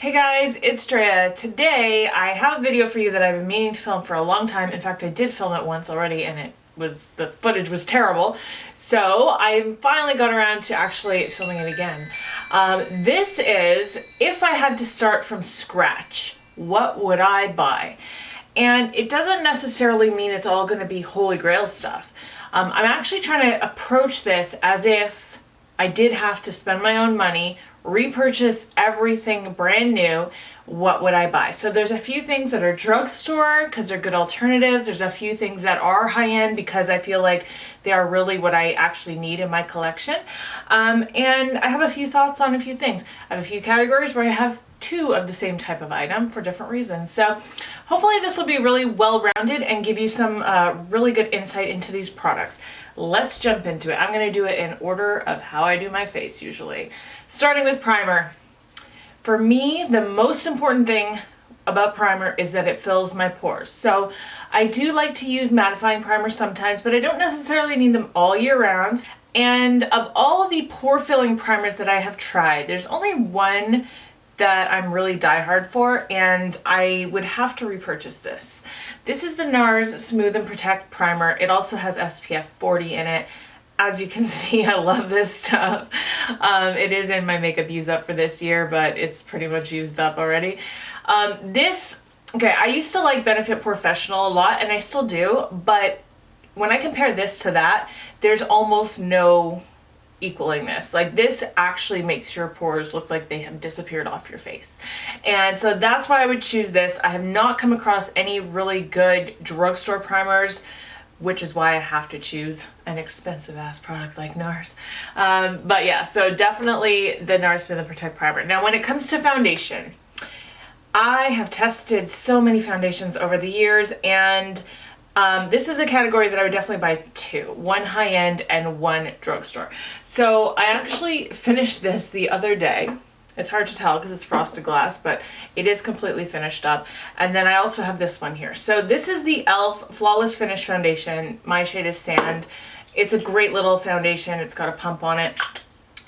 Hey guys, it's Drea. Today I have a video for you that I've been meaning to film for a long time. In fact, I did film it once already and the footage was terrible. So I finally got around to actually filming it again. This is, if I had to start from scratch, what would I buy? And it doesn't necessarily mean it's all going to be holy grail stuff. I'm actually trying to approach this as if I did have to spend my own money, repurchase everything brand new. What would I buy? So there's a few things that are drugstore because they're good alternatives. There's a few things that are high-end because I feel like they are really what I actually need in my collection. And I have a few thoughts on a few things. I have a few categories where I have two of the same type of item for different reasons. So hopefully this will be really well-rounded and give you some really good insight into these products. Let's jump into it. I'm going to do it in order of how I do my face usually. Starting with primer. For me, the most important thing about primer is that it fills my pores. So I do like to use mattifying primer sometimes, but I don't necessarily need them all year round. And of all of the pore filling primers that I have tried, there's only one that I'm really diehard for, and I would have to repurchase this. This is the Nars Smooth and Protect Primer. It also has SPF 40 in it. As you can see, I love this stuff. It is in my makeup use up for this year, but it's pretty much used up already. Okay, I used to like Benefit Professional a lot, and I still do, but when I compare this to that, there's almost no equaling this. Like, this actually makes your pores look like they have disappeared off your face. And so that's why I would choose this. I have not come across any really good drugstore primers, which is why I have to choose an expensive ass product like Nars. But yeah, so definitely the Nars Smooth and Protect Primer. Now when it comes to foundation, I have tested so many foundations over the years, and this is a category that I would definitely buy two. One high-end and one drugstore. So I actually finished this the other day. It's hard to tell because it's frosted glass, but it is completely finished up. And then I also have this one here. So this is the e.l.f. Flawless Finish Foundation. My shade is Sand. It's a great little foundation. It's got a pump on it.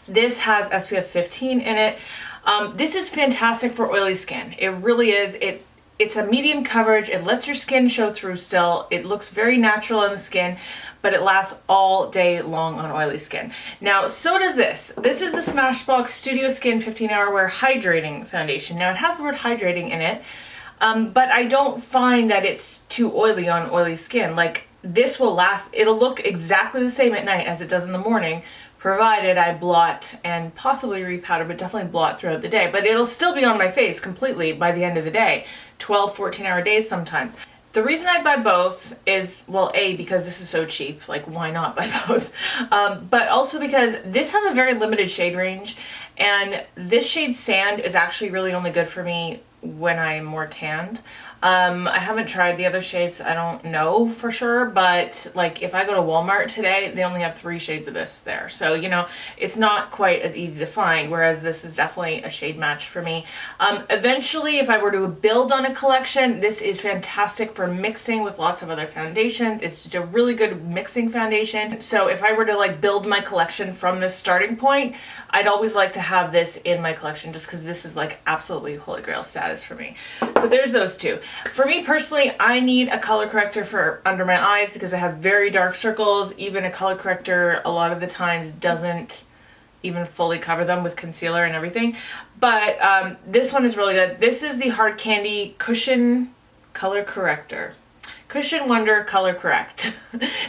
This has SPF 15 in it. This is fantastic for oily skin. It really is. It's a medium coverage. It lets your skin show through still. It looks very natural on the skin, but it lasts all day long on oily skin. Now, so does this. This is the Smashbox Studio Skin 15-Hour Wear Hydrating Foundation. Now, it has the word hydrating in it, but I don't find that it's too oily on oily skin. Like, this will last. It'll look exactly the same at night as it does in the morning, provided I blot and possibly repowder, but definitely blot throughout the day. But it'll still be on my face completely by the end of the day. 12, 14-hour days sometimes. The reason I'd buy both is, well, A, because this is so cheap, like why not buy both? But also because this has a very limited shade range, and this shade Sand is actually really only good for me when I'm more tanned. I haven't tried the other shades, I don't know for sure, but like if I go to Walmart today, they only have 3 shades of this there. So, you know, it's not quite as easy to find, whereas this is definitely a shade match for me. Eventually, if I were to build on a collection, this is fantastic for mixing with lots of other foundations. It's just a really good mixing foundation. So if I were to like build my collection from this starting point, I'd always like to have this in my collection just because this is like absolutely holy grail status for me. So there's those two. For me personally, I need a color corrector for under my eyes because I have very dark circles. Even a color corrector a lot of the times doesn't even fully cover them with concealer and everything. But this one is really good. This is the Hard Candy Cushion Color Corrector. Cushion Wonder Color Correct.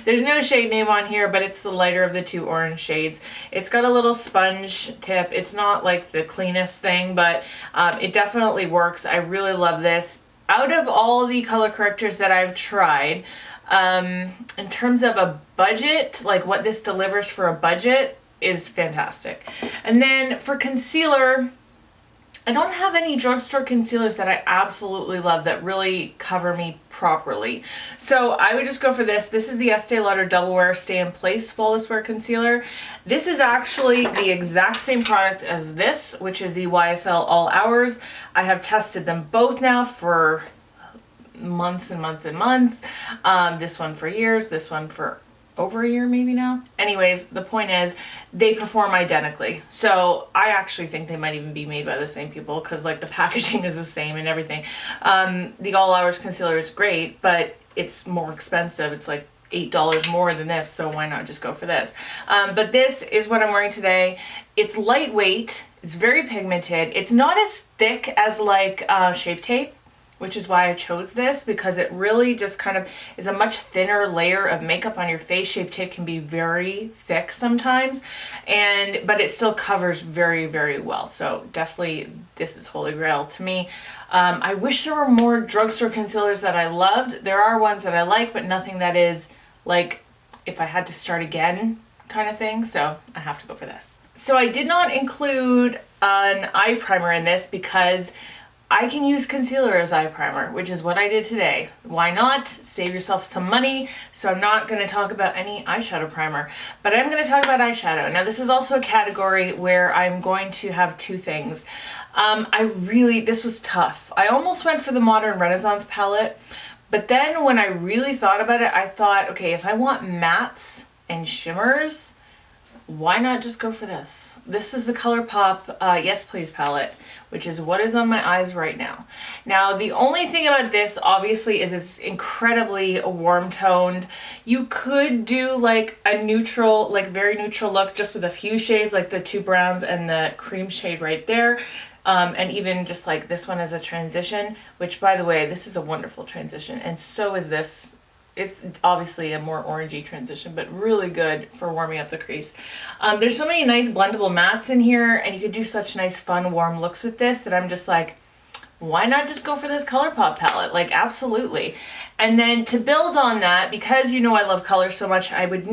There's no shade name on here, but it's the lighter of the 2 orange shades. It's got a little sponge tip. It's not like the cleanest thing, but it definitely works. I really love this. Out of all the color correctors that I've tried, in terms of a budget, like what this delivers for a budget is fantastic. And then for concealer, I don't have any drugstore concealers that I absolutely love that really cover me properly. So I would just go for this. This is the Estee Lauder Double Wear Stay in Place Flawless Wear Concealer. This is actually the exact same product as this, which is the YSL All Hours. I have tested them both now for months and months and months. This one for years, this one for over a year maybe now. Anyways, the point is they perform identically. So I actually think they might even be made by the same people because like the packaging is the same and everything. The All Hours concealer is great, but it's more expensive. It's like $8 more than this, so why not just go for this? But this is what I'm wearing today. It's lightweight, it's very pigmented. It's not as thick as like Shape Tape, which is why I chose this, because it really just kind of is a much thinner layer of makeup on your face. Shape Tape can be very thick sometimes, but it still covers very, very well. So definitely this is holy grail to me. I wish there were more drugstore concealers that I loved. There are ones that I like, but nothing that is like if I had to start again kind of thing. So I have to go for this. So I did not include an eye primer in this because I can use concealer as eye primer, which is what I did today. Why not? Save yourself some money. So I'm not going to talk about any eyeshadow primer, but I'm going to talk about eyeshadow. Now this is also a category where I'm going to have two things. This was tough. I almost went for the Modern Renaissance palette, but then when I really thought about it, I thought, okay, if I want mattes and shimmers, why not just go for this? This is the ColourPop Yes Please palette, which is what is on my eyes right now. Now, the only thing about this, obviously, is it's incredibly warm toned. You could do like a neutral, like very neutral look just with a few shades, like the two browns and the cream shade right there. And even just like this one as a transition, which by the way, this is a wonderful transition. And so is this. It's obviously a more orangey transition, but really good for warming up the crease. There's so many nice blendable mattes in here, and you could do such nice, fun, warm looks with this that I'm just like, why not just go for this ColourPop palette? Like, absolutely. And then to build on that, because you know I love color so much, I would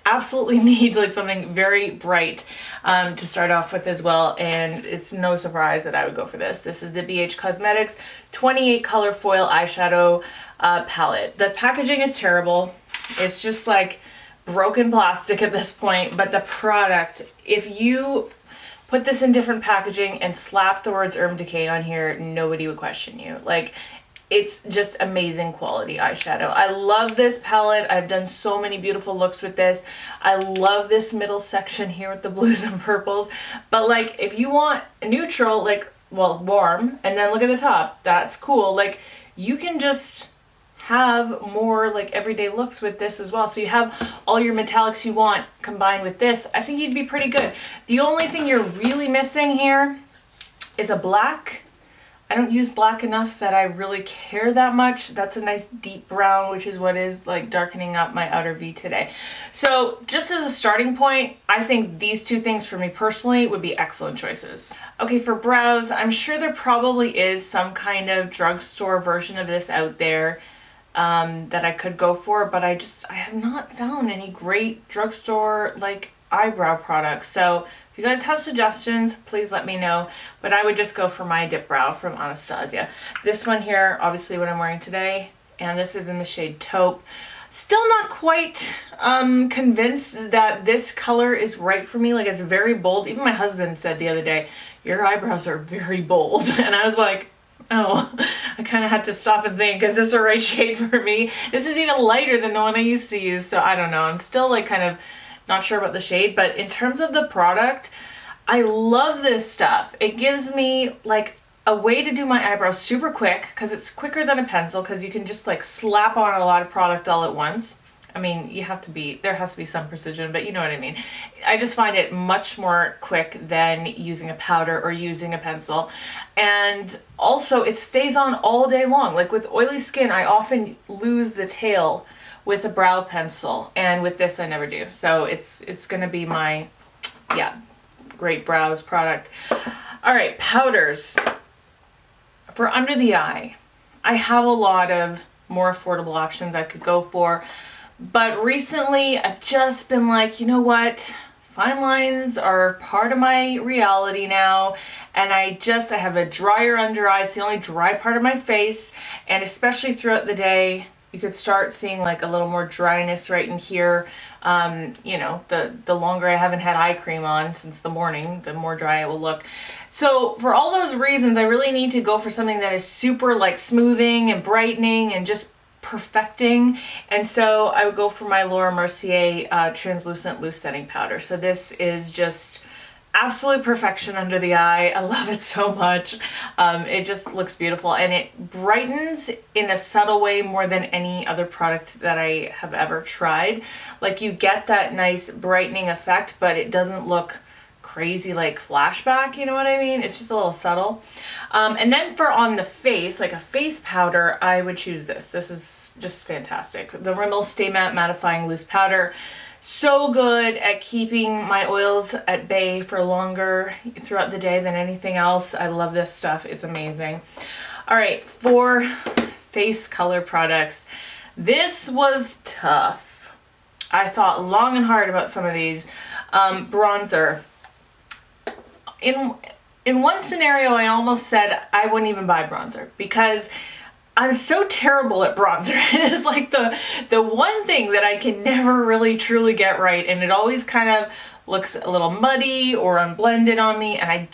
absolutely need like something very bright to start off with as well, and it's no surprise that I would go for this. This is the BH Cosmetics 28 color foil eyeshadow palette. The packaging is terrible. It's just like broken plastic at this point, but the product, if you put this in different packaging and slap the words Herb Decay on here, nobody would question you. Like, it's just amazing quality eyeshadow. I love this palette. I've done so many beautiful looks with this. I love this middle section here with the blues and purples. But like, if you want neutral, like, well, warm, and then look at the top, that's cool. Like, you can just have more like everyday looks with this as well. So you have all your metallics you want combined with this. I think you'd be pretty good. The only thing you're really missing here is a black. I don't use black enough that I really care that much. That's a nice deep brown, which is what is like darkening up my outer V today. So just as a starting point, I think these two things for me personally would be excellent choices. Okay, for brows, I'm sure there probably is some kind of drugstore version of this out there that I could go for, but I have not found any great drugstore like eyebrow products. So if you guys have suggestions, please let me know, but I would just go for my dip brow from Anastasia. This one here, obviously what I'm wearing today, and this is in the shade Taupe. Still not quite convinced that this color is right for me. Like, it's very bold. Even my husband said the other day, your eyebrows are very bold. And I was like, oh, I kind of had to stop and think, is this the right shade for me? This is even lighter than the one I used to use, so I don't know. I'm still like kind of not sure about the shade, but in terms of the product, I love this stuff. It gives me like a way to do my eyebrows super quick, because it's quicker than a pencil, because you can just like slap on a lot of product all at once. I mean, there has to be some precision, but you know what I mean. I just find it much more quick than using a powder or using a pencil. And also it stays on all day long. Like with oily skin, I often lose the tail with a brow pencil, and with this I never do. So it's gonna be my, yeah, great brows product. All right, powders. For under the eye, I have a lot of more affordable options I could go for, but recently I've just been like, you know what? Fine lines are part of my reality now, and I have a drier under eye. It's the only dry part of my face, and especially throughout the day, you could start seeing like a little more dryness right in here. You know, the longer I haven't had eye cream on since the morning, the more dry it will look. So for all those reasons, I really need to go for something that is super like smoothing and brightening and just perfecting. And so I would go for my Mercier translucent loose setting powder. So this is just absolute perfection under the eye. I love it so much. It just looks beautiful, and it brightens in a subtle way more than any other product that I have ever tried. Like, you get that nice brightening effect, but it doesn't look crazy like flashback, you know what I mean? It's just a little subtle. And then for on the face, like a face powder, I would choose this. This is just fantastic. The Rimmel Stay Matte Mattifying Loose Powder. So good at keeping my oils at bay for longer throughout the day than anything else. I love this stuff. It's amazing. All right, for face color products, this was tough. I thought long and hard about some of these. Bronzer. In one scenario, I almost said I wouldn't even buy bronzer because I'm so terrible at bronzer. It is like the one thing that I can never really truly get right, and it always kind of looks a little muddy or unblended on me, and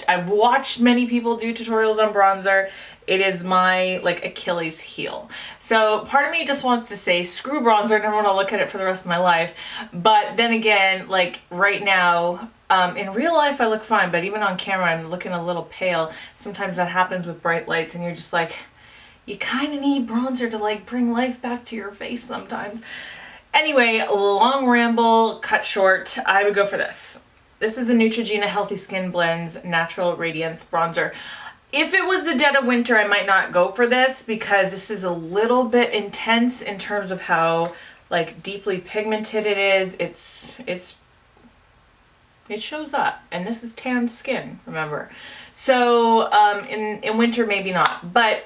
I've watched many people do tutorials on bronzer. It is my like Achilles heel. So part of me just wants to say screw bronzer, and I want to look at it for the rest of my life. But then again, like right now, in real life I look fine, but even on camera I'm looking a little pale. Sometimes that happens with bright lights, and you're just like, you kind of need bronzer to like bring life back to your face sometimes. Anyway, long ramble cut short, I would go for this. This is the Neutrogena Healthy Skin Blends Natural Radiance Bronzer. If it was the dead of winter, I might not go for this because this is a little bit intense in terms of how like deeply pigmented it is. It shows up, and this is tan skin, remember. So in winter, maybe not, but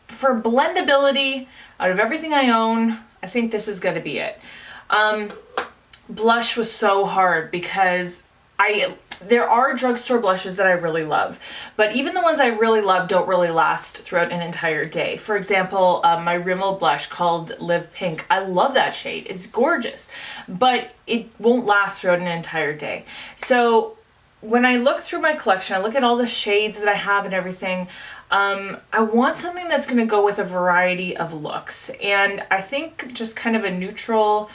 for blendability, out of everything I own, I think this is going to be it. Blush was so hard because there are drugstore blushes that I really love, but even the ones I really love don't really last throughout an entire day. For example, my Rimmel blush called Live Pink. I love that shade. It's gorgeous, but it won't last throughout an entire day. So when I look through my collection, I look at all the shades that I have and everything. I want something that's going to go with a variety of looks, and I think just kind of a neutral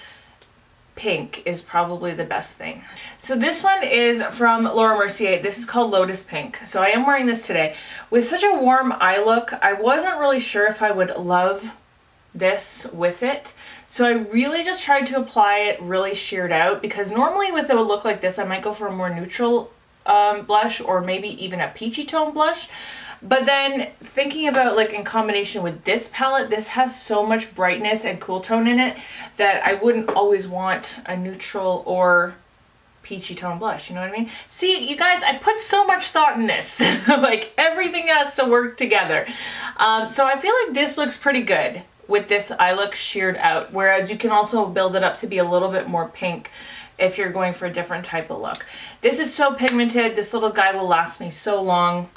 pink is probably the best thing. So this one is from Mercier. This is called Lotus Pink. So I am wearing this today. With such a warm eye look, I wasn't really sure if I would love this with it. So I really just tried to apply it really sheared out, because normally with a look like this, I might go for a more neutral blush or maybe even a peachy tone blush. But then thinking about like in combination with this palette, this has so much brightness and cool tone in it that I wouldn't always want a neutral or peachy tone blush, you know what I mean? See, you guys, I put so much thought in this. Like everything has to work together. So I feel like this looks pretty good with this eye look sheared out, whereas you can also build it up to be a little bit more pink if you're going for a different type of look. This is so pigmented. This little guy will last me so long.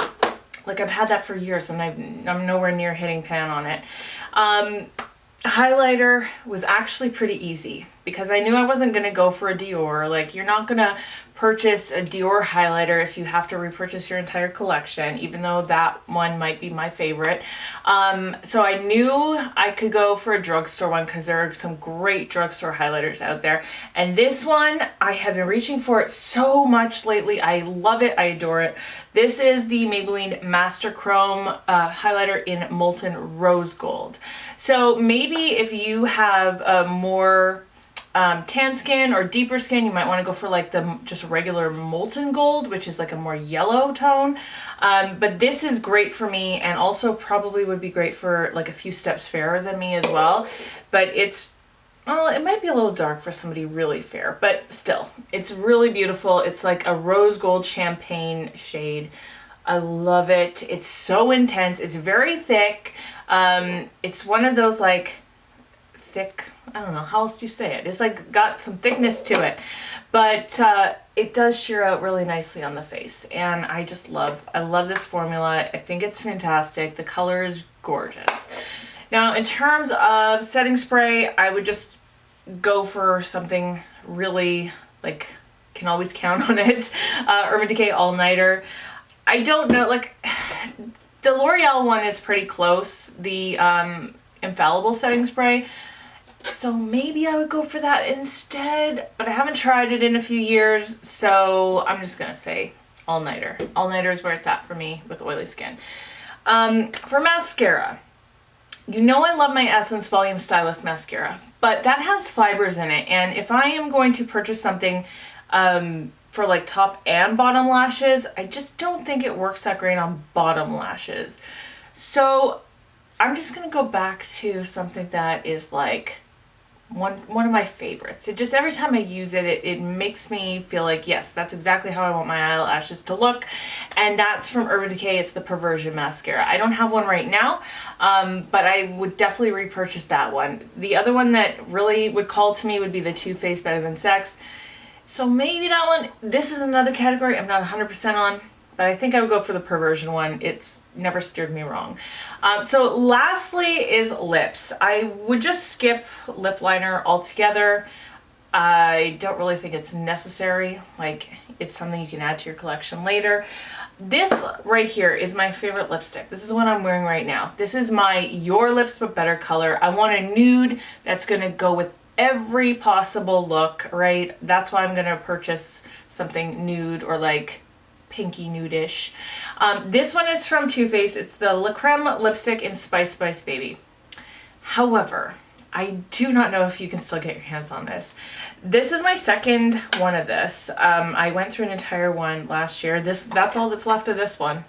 Like I've had that for years and I'm nowhere near hitting pan on it. Highlighter was actually pretty easy because I knew I wasn't going to go for a Dior. Like, you're not going to purchase a Dior highlighter if you have to repurchase your entire collection, even though that one might be my favorite. So I knew I could go for a drugstore one because there are some great drugstore highlighters out there. And this one, I have been reaching for it so much lately. I love it. I adore it. This is the Maybelline Master Chrome highlighter in Molten Rose Gold. So maybe if you have a more tan skin or deeper skin, you might want to go for like the just regular molten gold, which is like a more yellow tone. But this is great for me, and also probably would be great for like a few steps fairer than me as well. But it's, well, it might be a little dark for somebody really fair, but still, it's really beautiful. It's like a rose gold champagne shade. I love it. It's so intense. It's very thick. It's one of those like thick, I don't know, how else do you say it? It's like got some thickness to it, but it does sheer out really nicely on the face, and I love this formula. I think it's fantastic. The color is gorgeous. Now, in terms of setting spray, I would just go for something really, like, can always count on it. Urban Decay All Nighter. I don't know, like, the L'Oreal one is pretty close. The infallible setting spray. So maybe I would go for that instead, but I haven't tried it in a few years, so I'm just gonna say all-nighter. All-nighter is where it's at for me with oily skin. For mascara, you know I love my Essence Volume Stylist mascara, but that has fibers in it, and if I am going to purchase something for like top and bottom lashes, I just don't think it works that great on bottom lashes. So I'm just gonna go back to something that is like one of my favorites. It just, every time I use it, it makes me feel like, yes, that's exactly how I want my eyelashes to look. And that's from Urban Decay. It's the Perversion mascara. I don't have one right now, but I would definitely repurchase that one. The other one that really would call to me would be the Too Faced Better Than Sex. So maybe that one. This is another category I'm not 100% on, but I think I would go for the Perversion one. It's never steered me wrong. So lastly is lips. I would just skip lip liner altogether. I don't really think it's necessary. Like, it's something you can add to your collection later. This right here is my favorite lipstick. This is what I'm wearing right now. This is my Your Lips But Better color. I want a nude that's gonna go with every possible look, right? That's why I'm gonna purchase something nude or like pinky nude-ish. This one is from Too Faced. It's the La Creme lipstick in Spice Spice Baby. However, I do not know if you can still get your hands on this. This is my second one of this. I went through an entire one last year. That's all that's left of this one.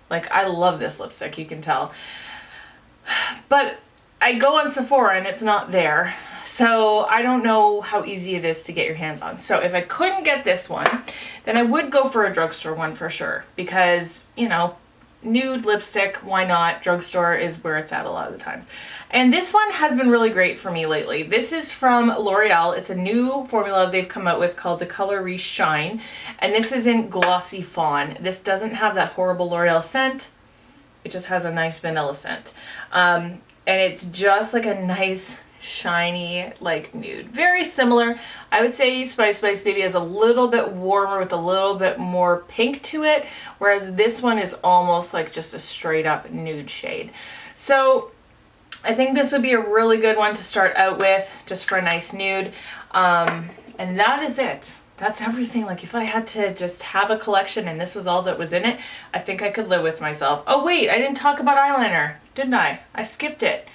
Like, I love this lipstick, you can tell. But I go on Sephora and it's not there. So I don't know how easy it is to get your hands on. So if I couldn't get this one, then I would go for a drugstore one for sure. Because, you know, nude lipstick, why not? Drugstore is where it's at a lot of the times. And this one has been really great for me lately. This is from L'Oreal. It's a new formula they've come out with called the Color Re-Shine. And this is in Glossy Fawn. This doesn't have that horrible L'Oreal scent. It just has a nice vanilla scent. And it's just like a nice shiny like nude. Very similar. I would say Spice Spice Baby is a little bit warmer with a little bit more pink to it, whereas this one is almost like just a straight up nude shade. So I think this would be a really good one to start out with, just for a nice nude. And that is it. That's everything. Like, if I had to just have a collection and this was all that was in it, I think I could live with myself. Oh wait, I didn't talk about eyeliner, didn't I? I skipped it.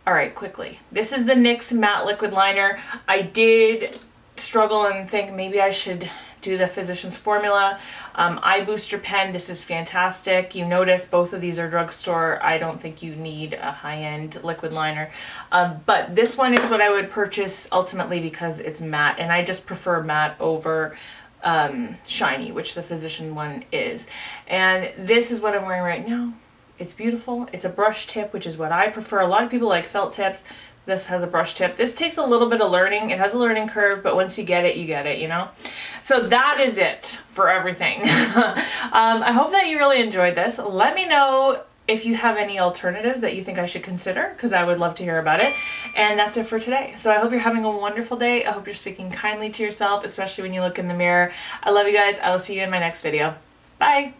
All right, quickly. This is the NYX Matte Liquid Liner. I did struggle and think maybe I should do the Physicians Formula. Eye Booster Pen, this is fantastic. You notice both of these are drugstore. I don't think you need a high-end liquid liner. But this one is what I would purchase ultimately because it's matte, and I just prefer matte over shiny, which the Physician one is. And this is what I'm wearing right now. It's beautiful. It's a brush tip, which is what I prefer. A lot of people like felt tips. This has a brush tip. This takes a little bit of learning. It has a learning curve, but once you get it, you know? So that is it for everything. I hope that you really enjoyed this. Let me know if you have any alternatives that you think I should consider, because I would love to hear about it. And that's it for today. So I hope you're having a wonderful day. I hope you're speaking kindly to yourself, especially when you look in the mirror. I love you guys. I will see you in my next video. Bye.